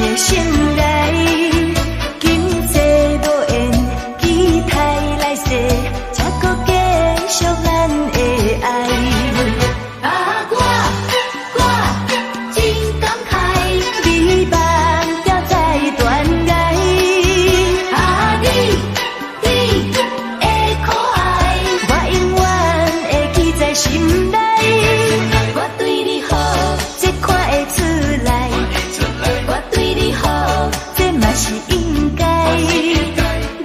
的心内，今世无缘，期待来世，才搁继续咱的爱。我真感慨，美梦掉在断崖。你的可爱，我永远会记在心内。我对你好，这看会出来。我对你好，这嘛是应该。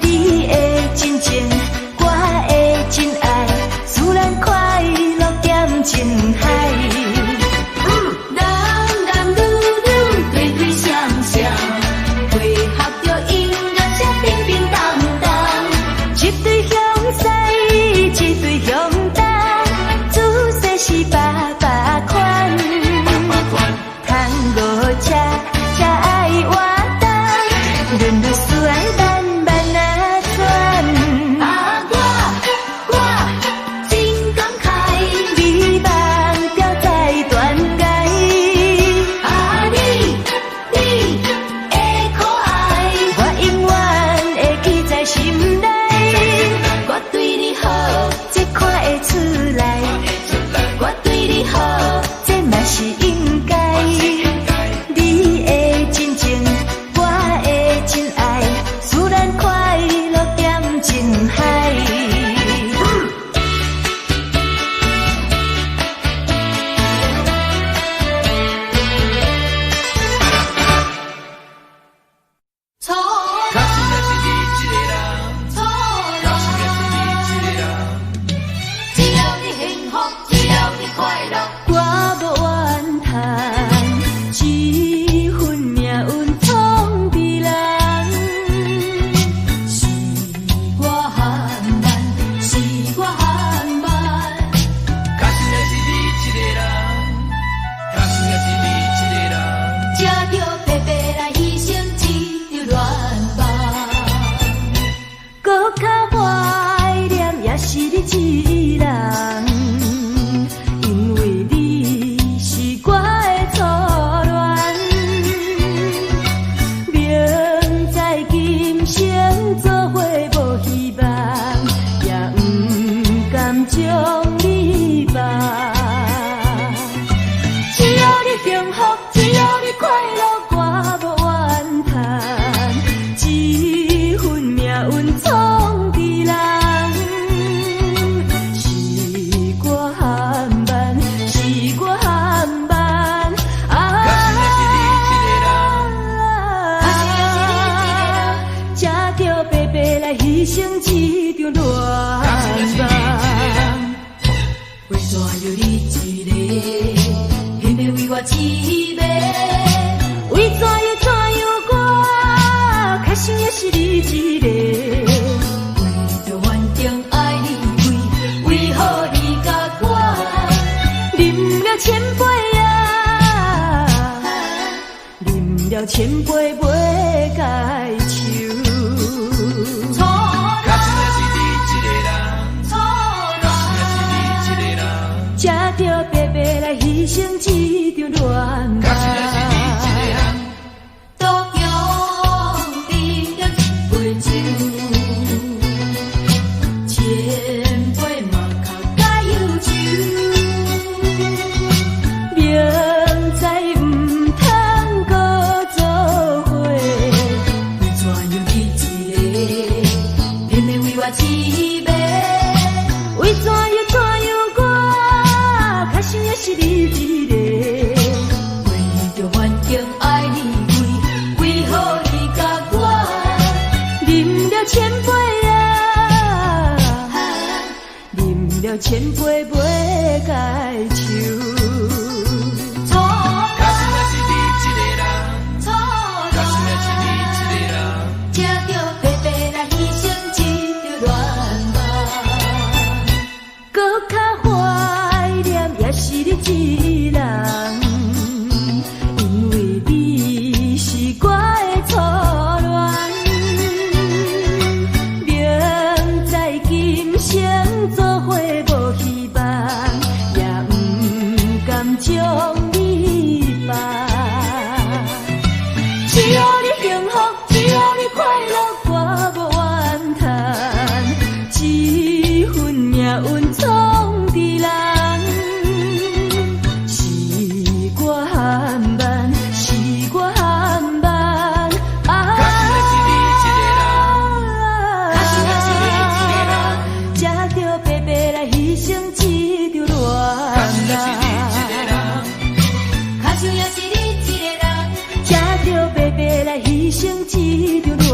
你的真情，我的真爱，使咱快乐减情海。男女女对对相相，配合着音乐才平平淡淡。一对向西，一对向东，姿势是百百款。通五车才爱活动，轮流思爱慢慢啊转。我真感慨，美梦掉在断崖。你的可爱，我永远会记在心内。我对你好，这看会出来。我对你好，这嘛是应该。你的真情，我的真爱，使咱快乐减情海。错，开心的是你一个人，错开心的是你一个人，只要你幸福，只要你快乐，我无怨叹，一份命运创治人。是我含慢，是我含慢，开心的是你一个人，开心的是你一个人，才着白白来牺牲一条恋梦。搁较怀念也是你一人，因为你是我的初恋。明知今生做伙无希望，也不甘将你放。只要你幸福，只要你快乐，我无怨叹。一份命运创治人，是我含慢，是我含慢。开心的是你一个人，才着白白来牺牲一条恋梦。为怎有你一个，偏偏为我痴迷？为怎样我开心也是你一个？为着原定爱你，为何你甲我啉了千杯啊？啉了千杯袂解愁。开心的是你一个人，开心的是你一个人，才着白白来牺牲一条恋梦。开心的是你一个人，多强饮了一杯酒，千杯嘛较解忧愁。明知唔通搁做伙，为怎样你一个，偏偏为我痴迷？为怎样我开心也是你一个？为着原定爱你，为何你甲我啉了千杯啊？啉了千杯袂解愁。开心的是你一个人，开心的是你一个人，才着白白来牺牲一条恋梦。搁较怀念也是你一人，因为你是我的初恋。明知今生做伙无希望，也不幸福只要你快乐，我无怨叹，一分命运创伫人，是我含慢，是我含慢，才着白白来牺牲一条恋人。来牺牲一条恋人，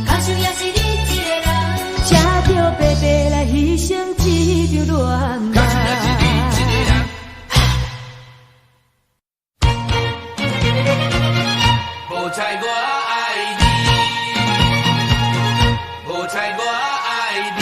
假想也是你一个人，才着白白来牺牲一条恋人。无猜我爱你，无猜我爱你。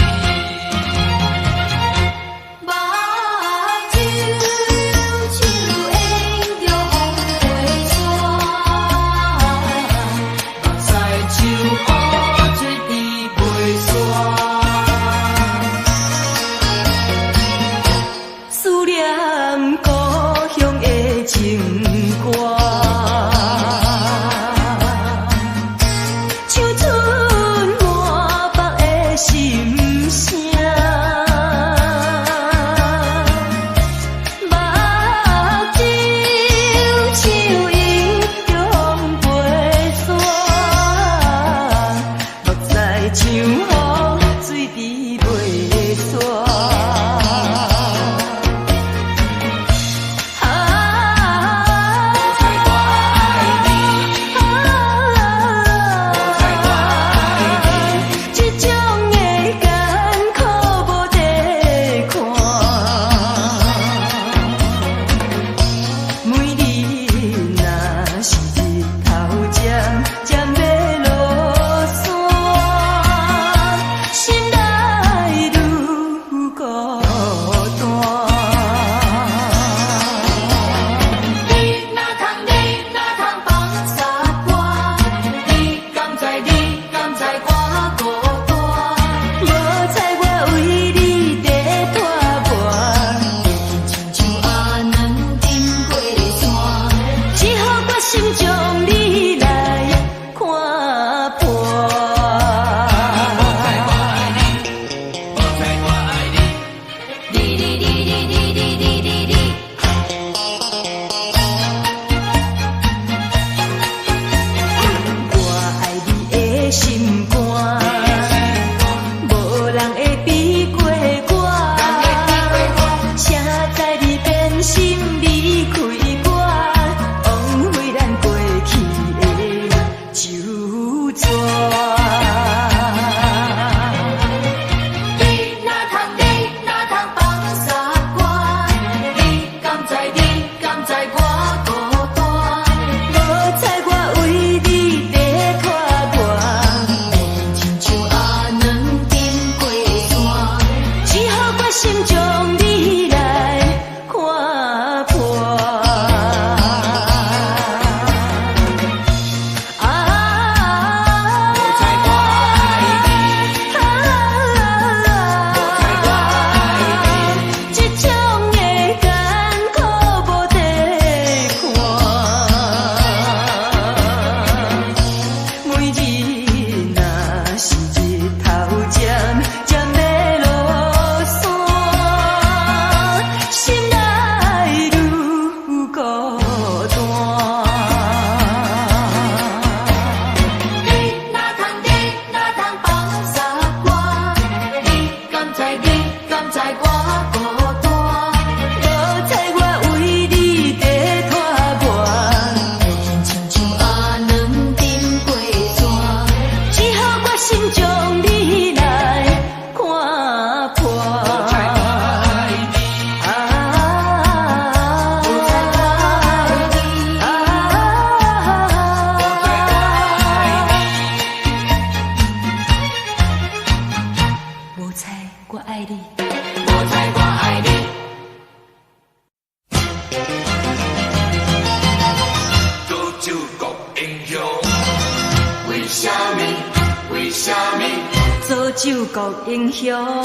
做救国英雄，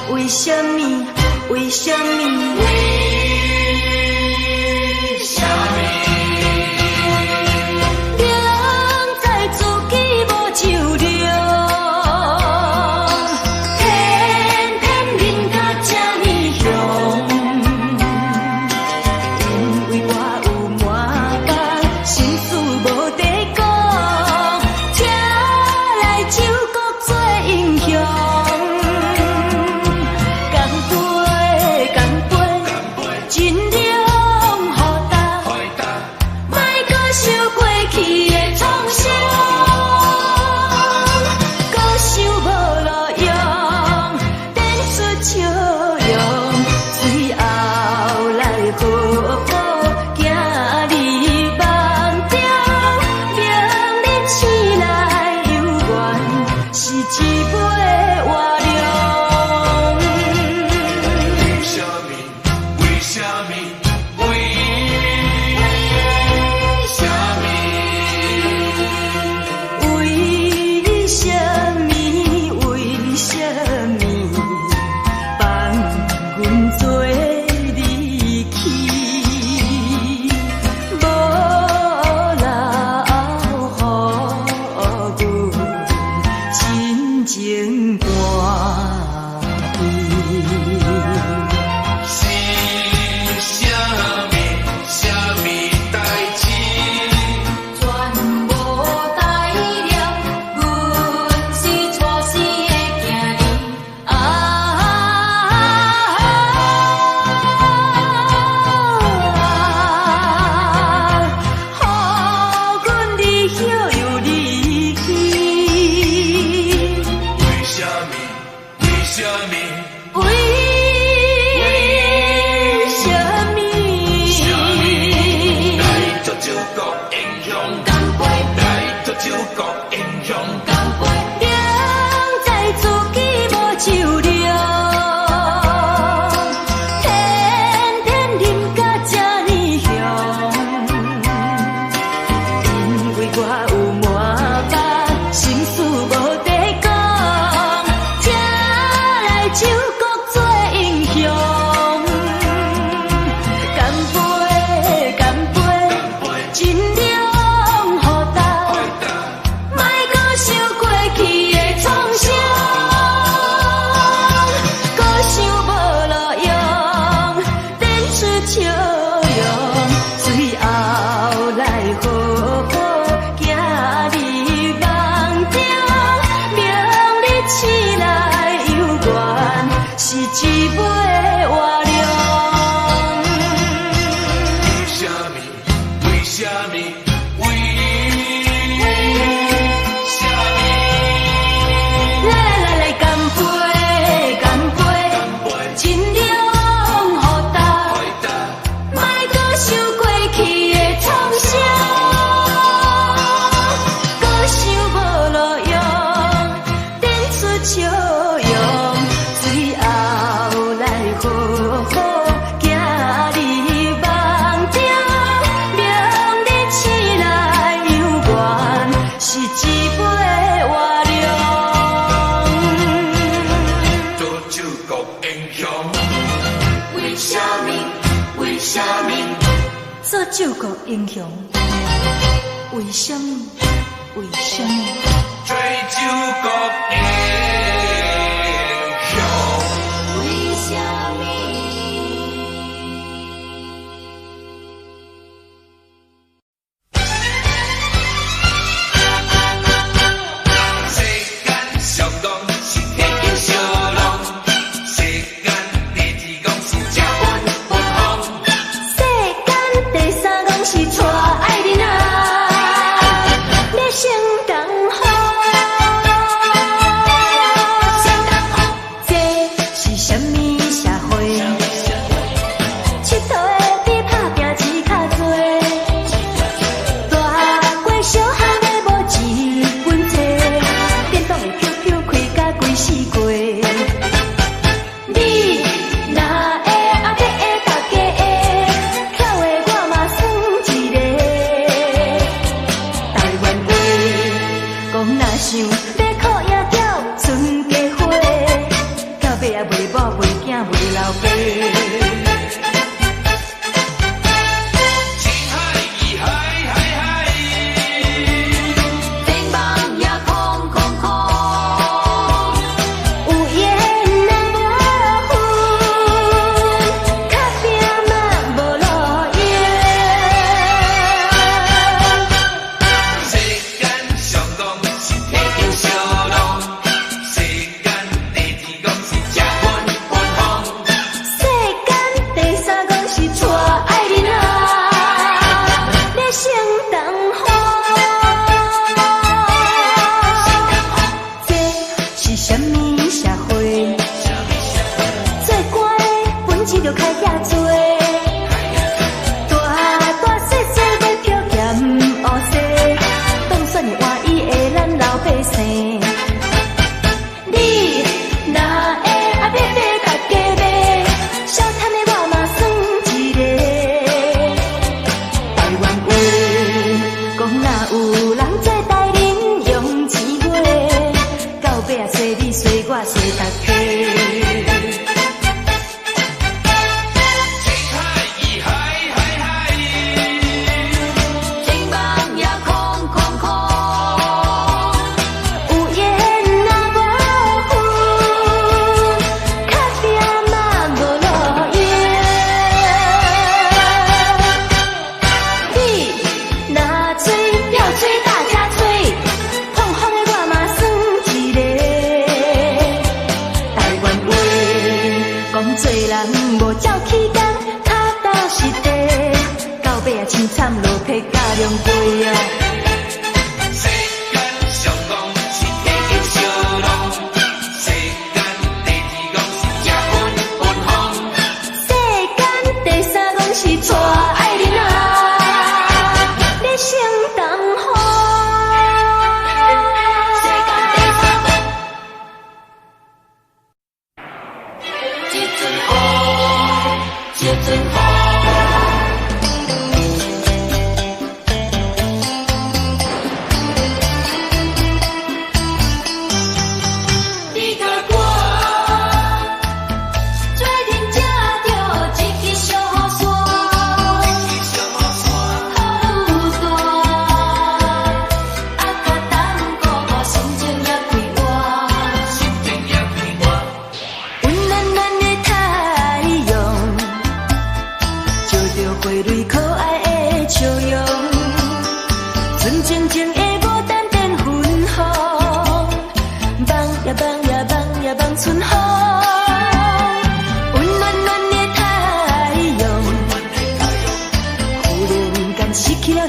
为什么？为什么？为什么？好行入梦中，明日醒来犹原是一杯活龙。为什么？为什么？来，干杯，干杯，尽量互答，莫搁想过去的创伤，搁想无路用，点出笑容，最后来好好行入梦中，明日醒来犹原是一杯活龙。做酒国英雄，为什么？为什么？做救国英雄，为什么？为什么？做酒国英雄。为什么？世间上当是天经小人，世间第二讲是食饭分行。世间第三讲是娶爱人啊，要成同好。这是什么社会？佚佗的比打拼钱较多，大过小汉的无一分钱，电动的 QQ 开甲规世界。你若会阿伯会大家会，巧的我嘛算一个。台湾话讲若想要靠野鸟存家伙，到尾也袂某袂囝袂老爸。情海意海海海，天梦也空空空，有缘人无份，较拼嘛无路用。世间上当是天经小人，世间第二讲是食饭分行。世间第三讲是娶爱人啊，要成同好。这是什么社会？做官的本钱就开遐多，大细细要漂咸乌西，当选的换伊的咱老百姓。你若会阿伯要大家买，小摊的我嘛算一个。台湾话讲若有人做代人用钱买，到尾啊随你随我随大家。情海意海海海，天梦也空空空，有缘若无份，较拼嘛无路用。你若嘴要嘴大家嘴，碰风的我嘛算一个。台湾话讲做人无照起工，脚踏实地，到尾啊凄惨落魄甲凉杯啊。世间上当是天经小人，世间第二讲是食饭分行。世间第三讲是娶爱人啊，要成同好。世间第三讲，一阵雨，一阵雨。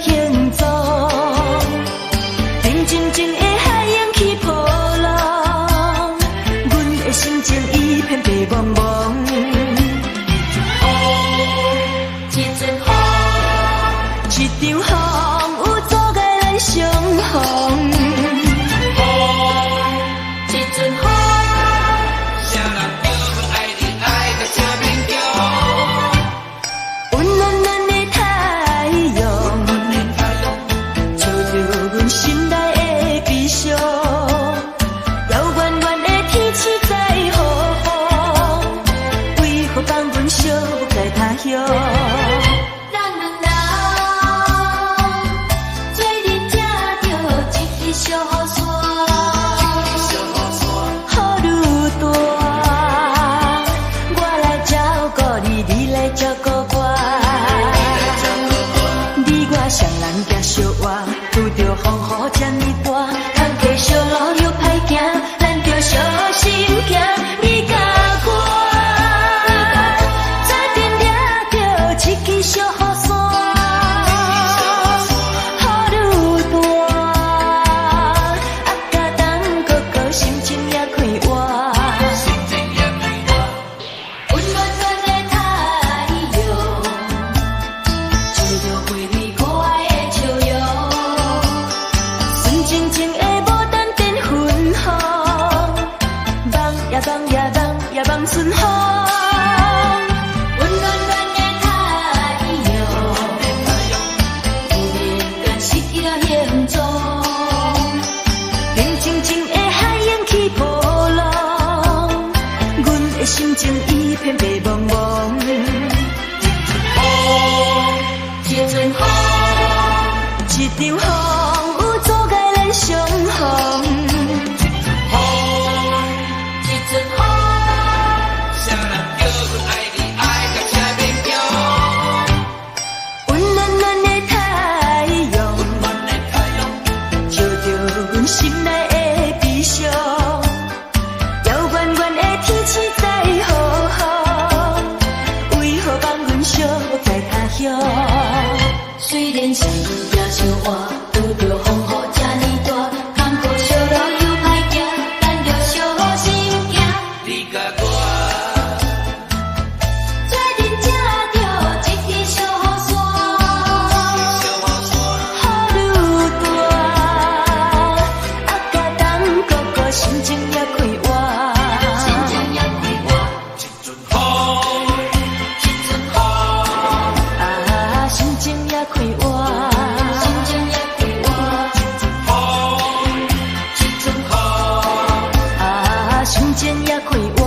形状，平静静的海洋起波浪，阮的心情一片白茫茫。一阵风，一场风，有阻碍咱相逢。一阵风，啥人叫我爱你爱到这勉强？温暖暖的太阳，照着阮心内的悲伤。遥远远的天气在何方？为何放阮寂寞在他乡？咱两人做阵才着一支小伞。照顾我，你我双人行相活，拄着风雨这么大，坎坷小路又歹行，咱着小心行。你甲我，早点抓着一支小伞，雨愈大，甲当哥哥心情也快活。夜望春风，温暖暖的太阳，有面干失去形状，平静静的海洋起波浪，阮的心情一片白茫茫。一阵风，一场风，有阻碍咱相逢。一阵风。心内的悲伤，遥远远的天气在何方？为何放阮寂寞在他乡？虽然相遇也相活，拄着风雨这么大，坎坷小路又歹行，咱着小心行。你甲我，做阵才着一支小伞，雨愈大。心情也快活，一阵风，一阵风，啊，心情也快活，心情也快活，一阵风，啊，心情也快活，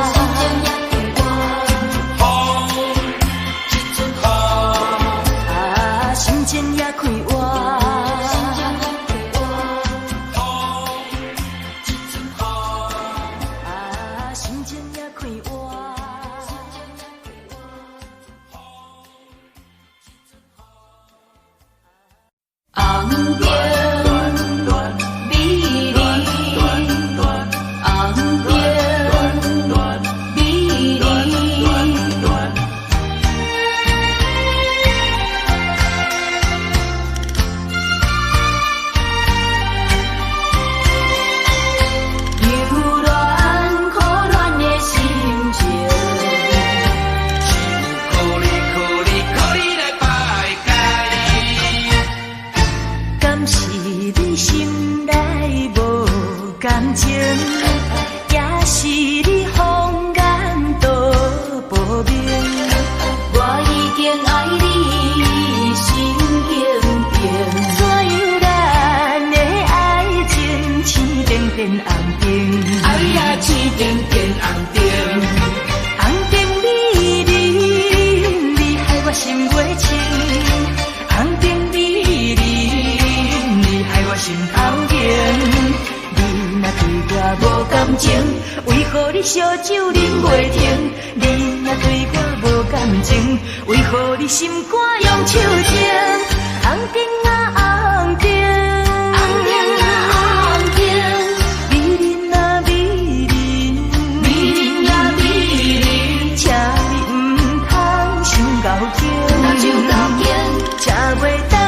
心情也快活，一阵风，啊，心情也快活。红灯美丽，红灯美丽。悠然可恋的心情，苦你来摆解。敢是你心内无感情，也是你风眼都无明。我已经爱你心永平，怎样咱的爱情青点点红灯？哎呀，青点点红灯，红灯美丽，你害我心袂清。红灯美丽，你害我心头疼。你若对我无感情，为何你烧酒啉袂停？你若对我无感情，为何你心肝用手情？红灯啊红灯，红灯啊红灯，美人啊美人，美人啊美人，请你唔通伤交情，伤交情，请袂当。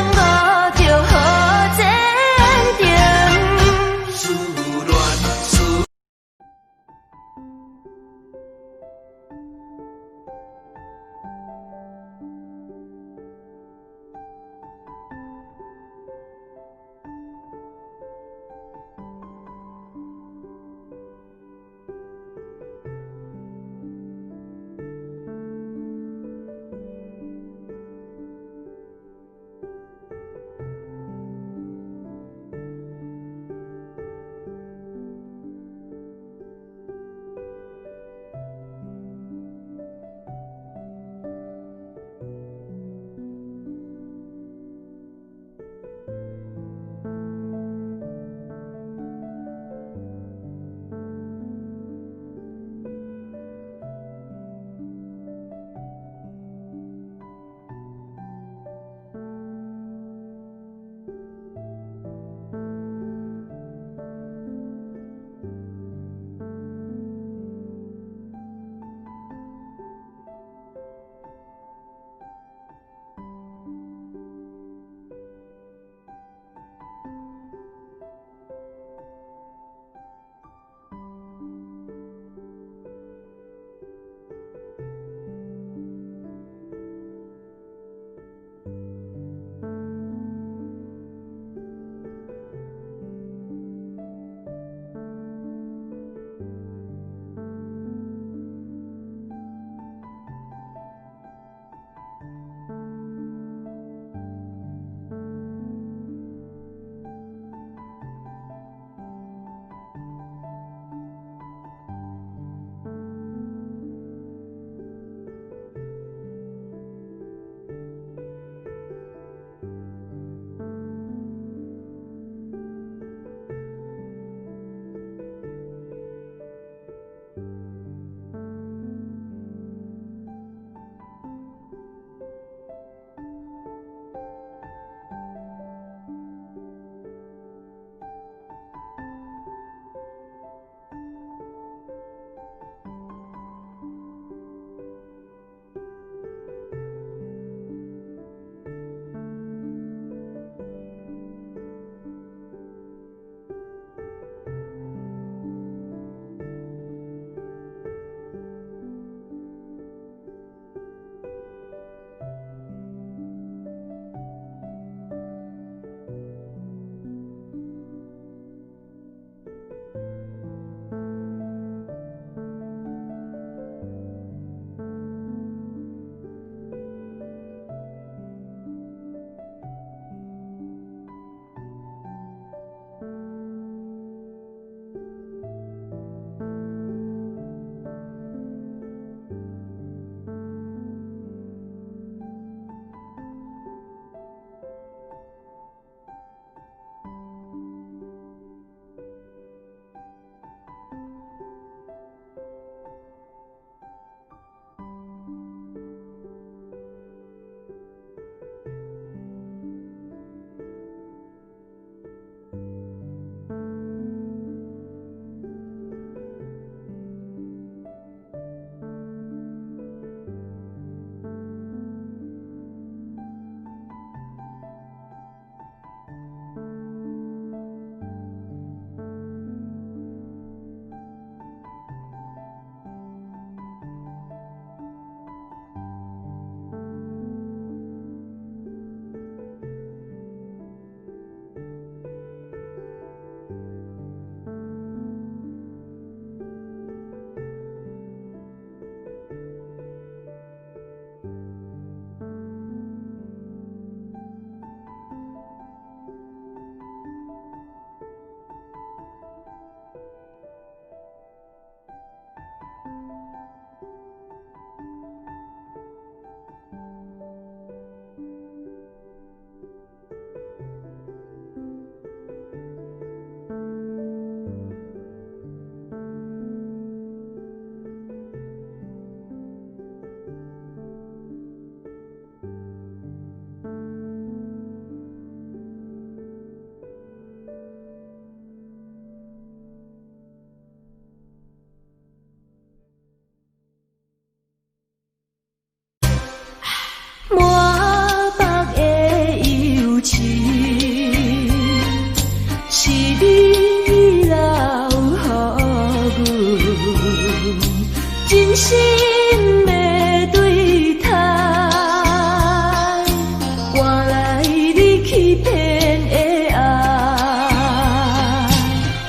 片的爱。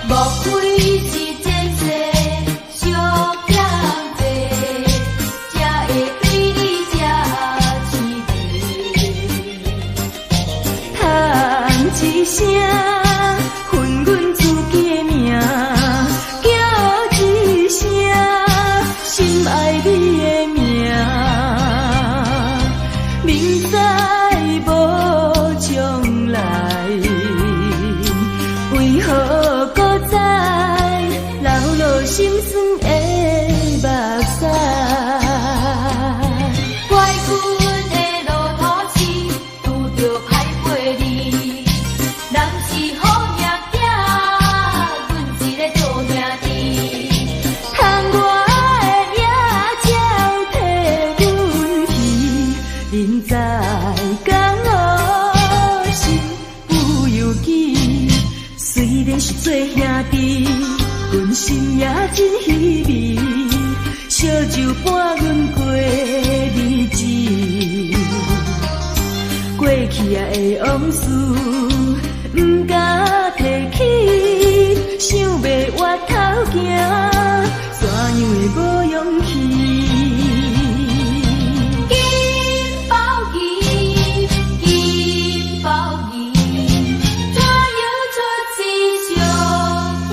莫非是前世相欠债，才会对你这痴迷？叹一声，恨阮自己的命，叫一声，心爱你的名。明知无将来，为何搁再流落心酸的目屎？怪阮的路途是拄着歹过你，人是好命仔，阮一个做兄弟，窗外的野鸟替阮去，人在江湖心有犹记。虽然是做兄弟，阮心也真稀微，烧酒伴阮过日子，过去的往事不敢提起，想要回头行，怎样会无勇气？金包银，金包银，怎样出世上欠债？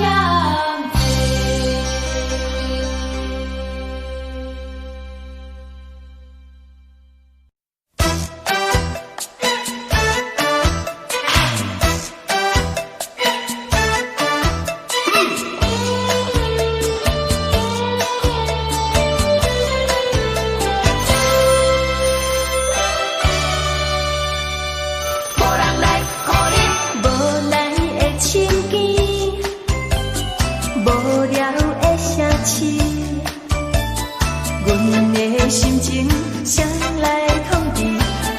心情谁来统治？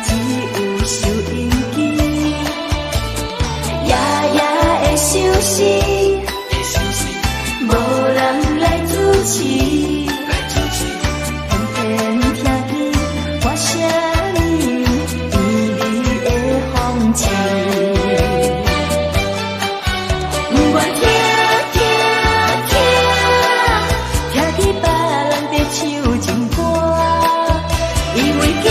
只有收音机，夜夜的想死，无人来主持，偏偏听见我声音，美丽的风情。不愿听见别人在唱情歌。因为惊，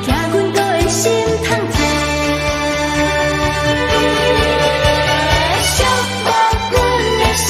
阮搁会心痛痛。寂寞阮的心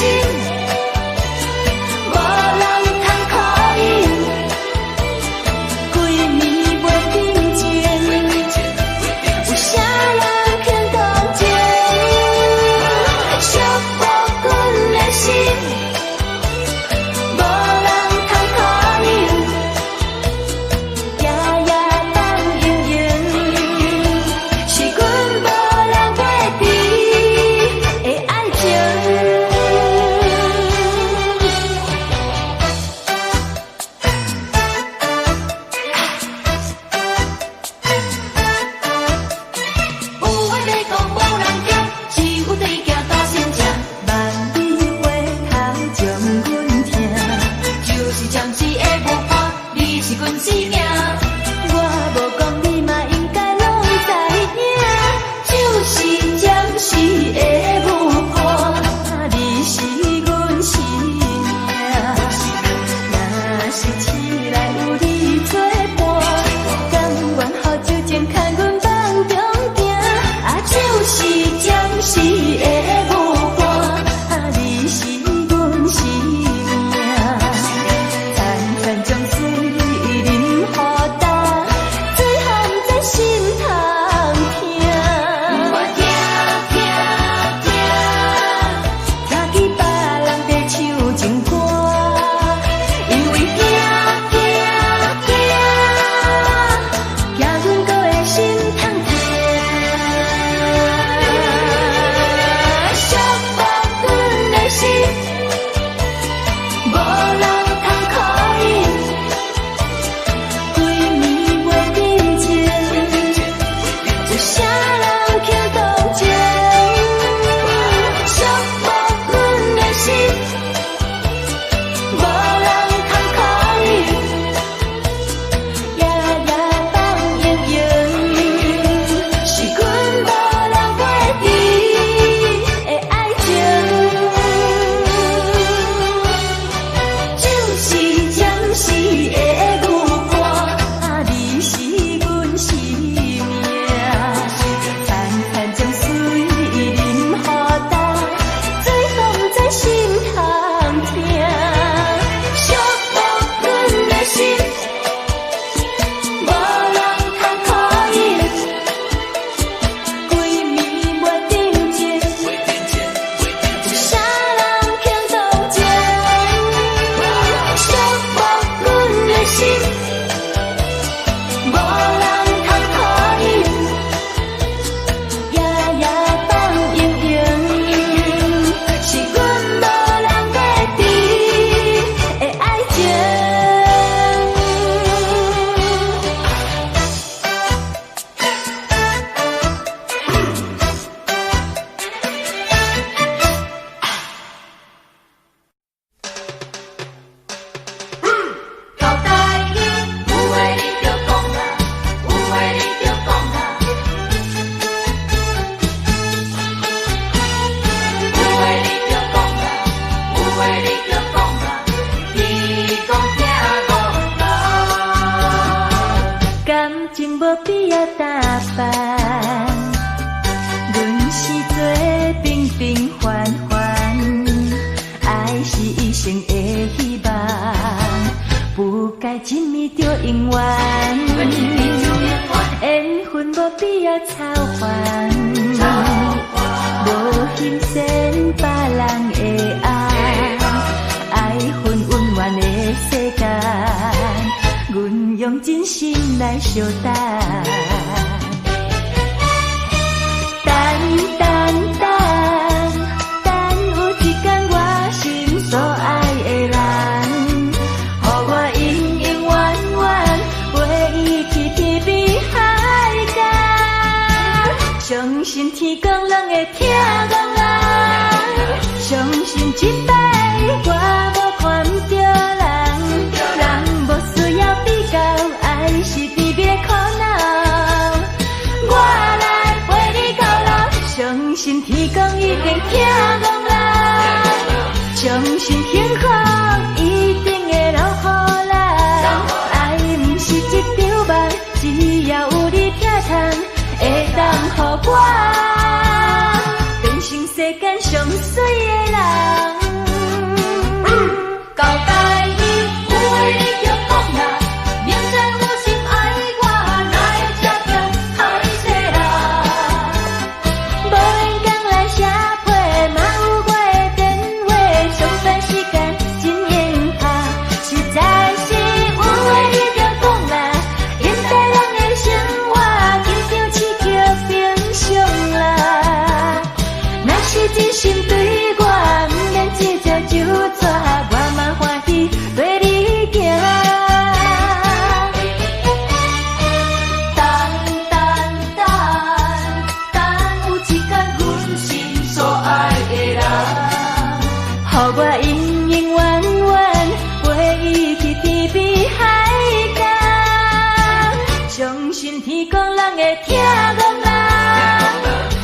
必要打扮，阮是做平平凡凡，爱是一生的希望，不该亲密就永远，缘分无必要操烦，无欣赏别人的爱，爱恨温暖的世界，阮用真心来相等。等有一天我心所爱的人，予我永永远远陪伊去天边海角。相信天公人会听讲人，相信这摆我无看着人，人无需要比较，爱是甜蜜的苦恼。我来陪你到老，相信天公一定听讲人，相信幸福一定会留予咱。爱不是一场梦，只要有你疼痛，会当予我变成世间上水的人。交代你，有话你就讲啦，明知有心爱我，哪会这样歹势啦？无缘讲来写批，嘛有我的电话，上班时间真严怕，实在是有话你就讲啦，现代人的生活紧张刺激平常啦。若是真心对我，不免计较就错，我嘛欢喜对你行。等有一天阮心所爱的人，予我永永远远陪伊去天边海角。相信天公人会听讲人，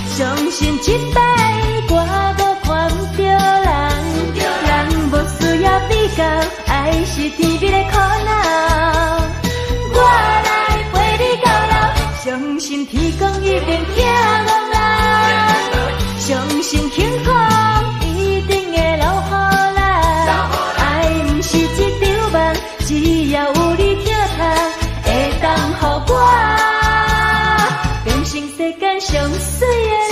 相信这摆我无看着人，人无需要比较，爱是甜蜜的苦恼。我来陪你到老，相信天公一定听讲人，相信幸福一定会留予咱。爱不是一场梦，只要有你疼痛，会当予我变成世间上水的人。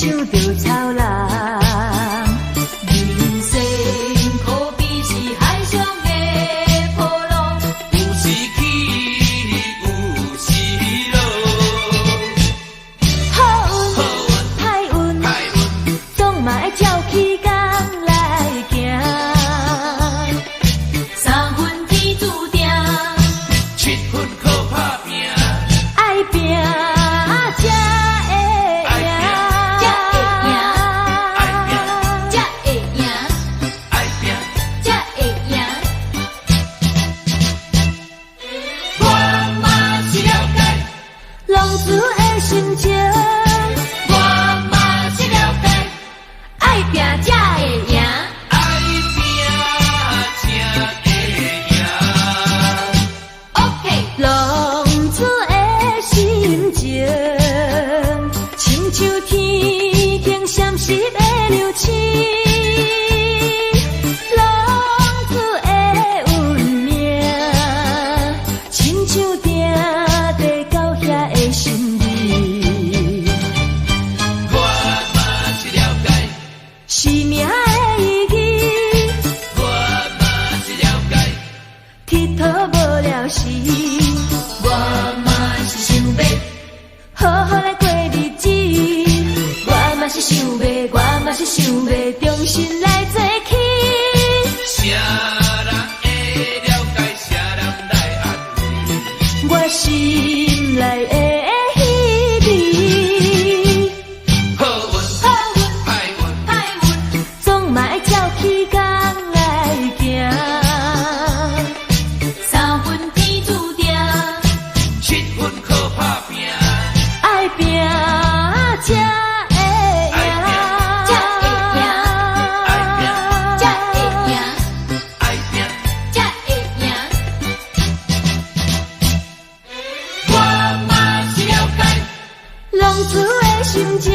想着操人。人生可比是海上的波浪，有时起，有时落。好运歹运，歹运总嘛会照起工来行。三分天注定， 7分靠打拼，爱拼才会赢，才会赢，才会赢，爱拼。才会赢。我嘛是了解，浪子的心情，我嘛是了解，爱拼才会赢。爱拼才会赢。OK， 浪子的心情，亲像天空闪烁的流星。浪子的运命，亲像定地到遐的心意。我嘛是了解，生命的意义，我嘛是了解，佚佗无聊时，我嘛是想要好好来过日子。我嘛是想要，我嘛是想要重新来做起。啥人会了解，啥人来安慰？我心内的彼味，好运好运歹运，歹运，总嘛会照起工来行。三分天注定， 7分靠打拼，爱拼才会赢，才会赢，才会赢，爱拼。才会赢。我嘛是了解，浪子的心情。